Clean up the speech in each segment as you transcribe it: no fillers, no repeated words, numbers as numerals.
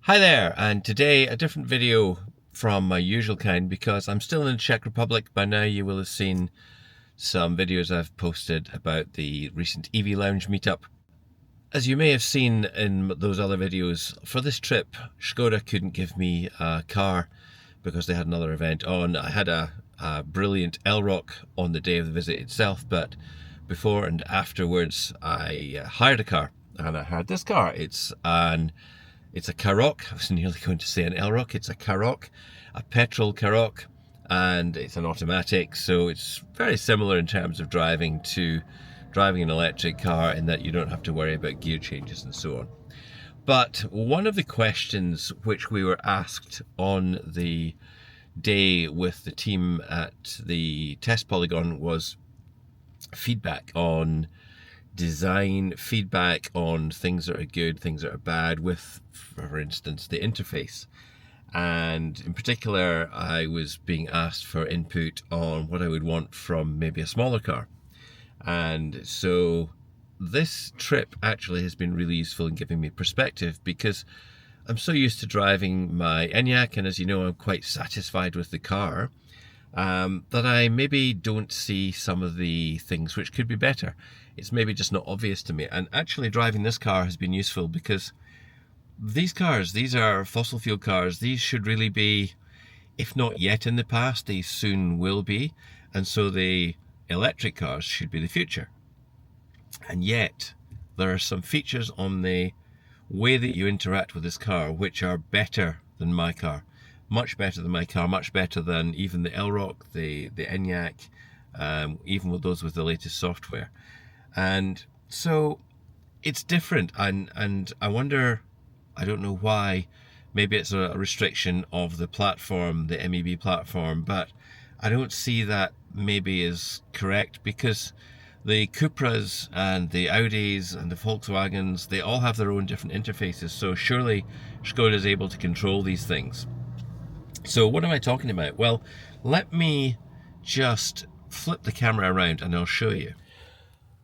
Hi there, and today a different video from my usual kind because I'm still in the Czech Republic. By now you will have seen some videos I've posted about the recent EV Lounge meetup. As you may have seen in those other videos, for this trip Skoda couldn't give me a car because they had another event on. I had a brilliant Elroq on the day of the visit itself, but before and afterwards I hired a car, and I hired this car. It's a Karoq. I was nearly going to say an Elroq. It's a Karoq, a petrol Karoq, and it's an automatic, so it's very similar in terms of driving to driving an electric car in that you don't have to worry about gear changes and so on. But one of the questions which we were asked on the day with the team at the test polygon was feedback on design, feedback on things that are good, things that are bad with, for instance, the interface. And in particular, I was being asked for input on what I would want from maybe a smaller car. And so this trip actually has been really useful in giving me perspective, because I'm so used to driving my Enyaq, and as you know, I'm quite satisfied with the car, that I maybe don't see some of the things which could be better. It's maybe just not obvious to me. And actually driving this car has been useful, because these cars, these are fossil fuel cars. These should really be, if not yet in the past, they soon will be. And so the electric cars should be the future. And yet there are some features on the way that you interact with this car which are better than my car. Much better than my car, much better than even the Elroq, the Enyaq, even with those with the latest software. And so it's different, and I wonder, I don't know why, maybe it's a restriction of the platform, the MEB platform, but I don't see that maybe is correct, because the Cupras and the Audis and the Volkswagens, they all have their own different interfaces, so surely Skoda is able to control these things. So what am I talking about? Well, let me just flip the camera around and I'll show you.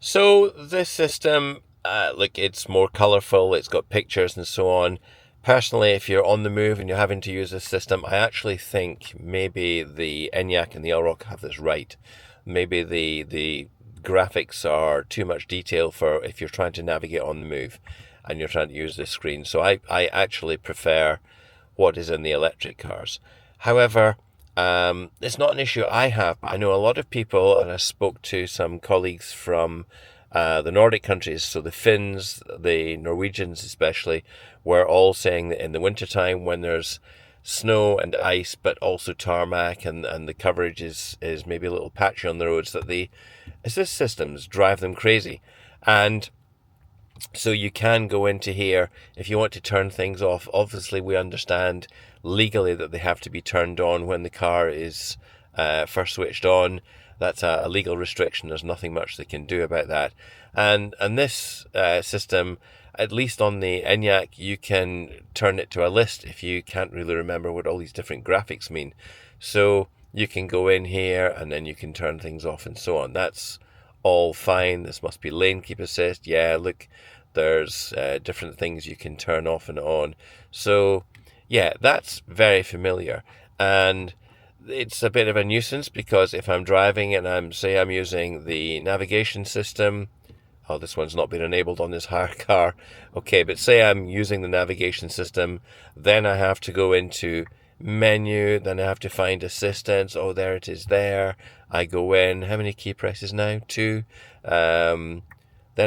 So this system, look, it's more colourful, it's got pictures and so on. Personally, if you're on the move and you're having to use this system, I actually think maybe the Enyaq and the Elroq have this right. Maybe the graphics are too much detail for if you're trying to navigate on the move and you're trying to use this screen. So I actually prefer what is in the electric cars. However, it's not an issue I have. I know a lot of people, and I spoke to some colleagues from the Nordic countries, so the Finns, the Norwegians especially, were all saying that in the wintertime when there's snow and ice, but also tarmac, and the coverage is maybe a little patchy on the roads, that the assist systems drive them crazy. And so you can go into here if you want to turn things off. Obviously, we understand legally that they have to be turned on when the car is first switched on. That's a legal restriction. There's nothing much they can do about that. And this system, at least on the Enyaq, you can turn it to a list if you can't really remember what all these different graphics mean. So you can go in here and then you can turn things off and so on. That's all fine. This must be lane keep assist. Yeah, look, there's different things you can turn off and on. So yeah, that's very familiar. And it's a bit of a nuisance, because if I'm driving and I'm using the navigation system, oh, this one's not been enabled on this hire car. Okay, but say I'm using the navigation system, then I have to go into menu, then I have to find assistance. Oh, there it is there. I go in, how many key presses now? 2. Then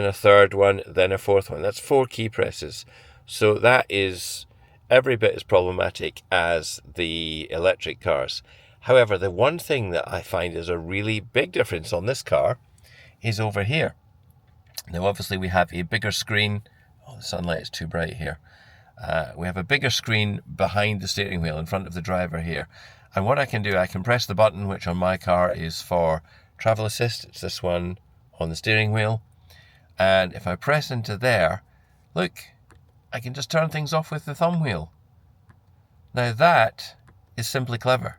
a third one, then a fourth one. That's 4 key presses. So that is every bit as problematic as the electric cars. However, the one thing that I find is a really big difference on this car is over here. Now, obviously, we have a bigger screen. Oh, the sunlight is too bright here. We have a bigger screen behind the steering wheel in front of the driver here. And what I can do, I can press the button, which on my car is for travel assist. It's this one on the steering wheel. And if I press into there, look, I can just turn things off with the thumb wheel. Now that is simply clever.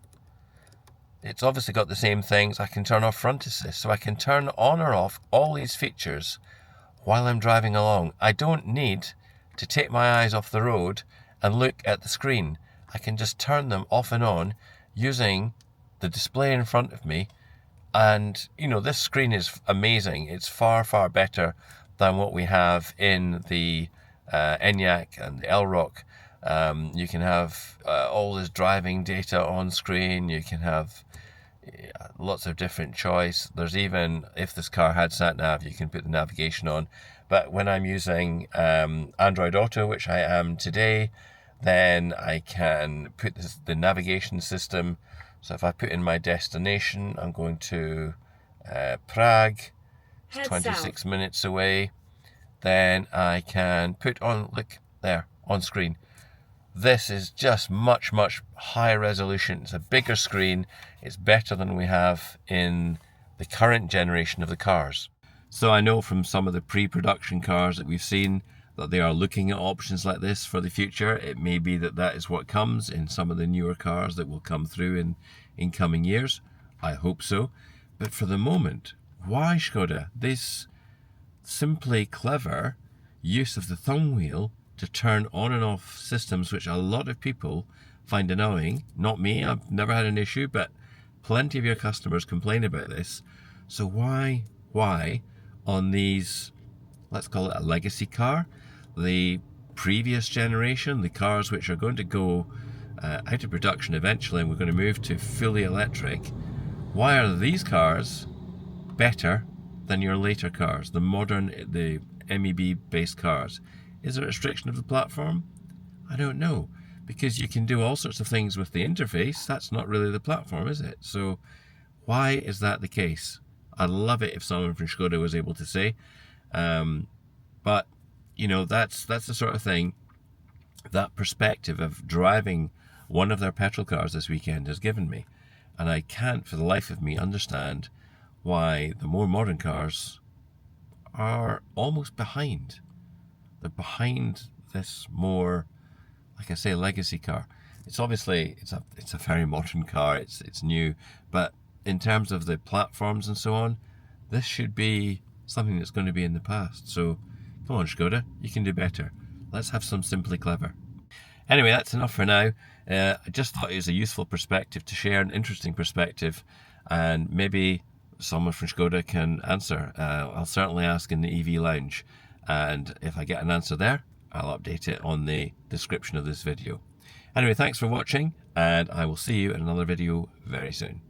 It's obviously got the same things. I can turn off front assist, so I can turn on or off all these features while I'm driving along. I don't need to take my eyes off the road and look at the screen. I can just turn them off and on using the display in front of me. And, you know, this screen is amazing. It's far, far better than what we have in the Enyaq and the Elroq. You can have all this driving data on screen. You can have lots of different choice. There's even, if this car had sat nav, you can put the navigation on. But when I'm using Android Auto, which I am today, then I can put the navigation system. So if I put in my destination, I'm going to Prague, it's 26 minutes away. Then I can put on, look there, on screen. This is just much, much higher resolution. It's a bigger screen. It's better than we have in the current generation of the cars. So I know from some of the pre-production cars that we've seen that they are looking at options like this for the future. It may be that that is what comes in some of the newer cars that will come through in coming years. I hope so. But for the moment, why, Skoda, this simply clever use of the thumb wheel to turn on and off systems which a lot of people find annoying? Not me, I've never had an issue, but plenty of your customers complain about this. So why on these, let's call it a legacy car, the previous generation, the cars which are going to go out of production eventually and we're going to move to fully electric, why are these cars better than your later cars, the modern, the MEB based cars? Is there a restriction of the platform? I don't know, because you can do all sorts of things with the interface. That's not really the platform, is it? So why is that the case? I'd love it if someone from Skoda was able to say. But, you know, that's the sort of thing, that perspective of driving one of their petrol cars this weekend has given me. And I can't for the life of me understand why the more modern cars are almost behind. They're behind this more, like I say, legacy car. It's obviously, it's a very modern car, it's new, but in terms of the platforms and so on, this should be something that's going to be in the past. So come on, Skoda, you can do better. Let's have some Simply Clever. Anyway, that's enough for now. I just thought it was a useful perspective to share, an interesting perspective, and maybe someone from Skoda can answer. I'll certainly ask in the EV Lounge, and if I get an answer there, I'll update it on the description of this video. Anyway, thanks for watching, and I will see you in another video very soon.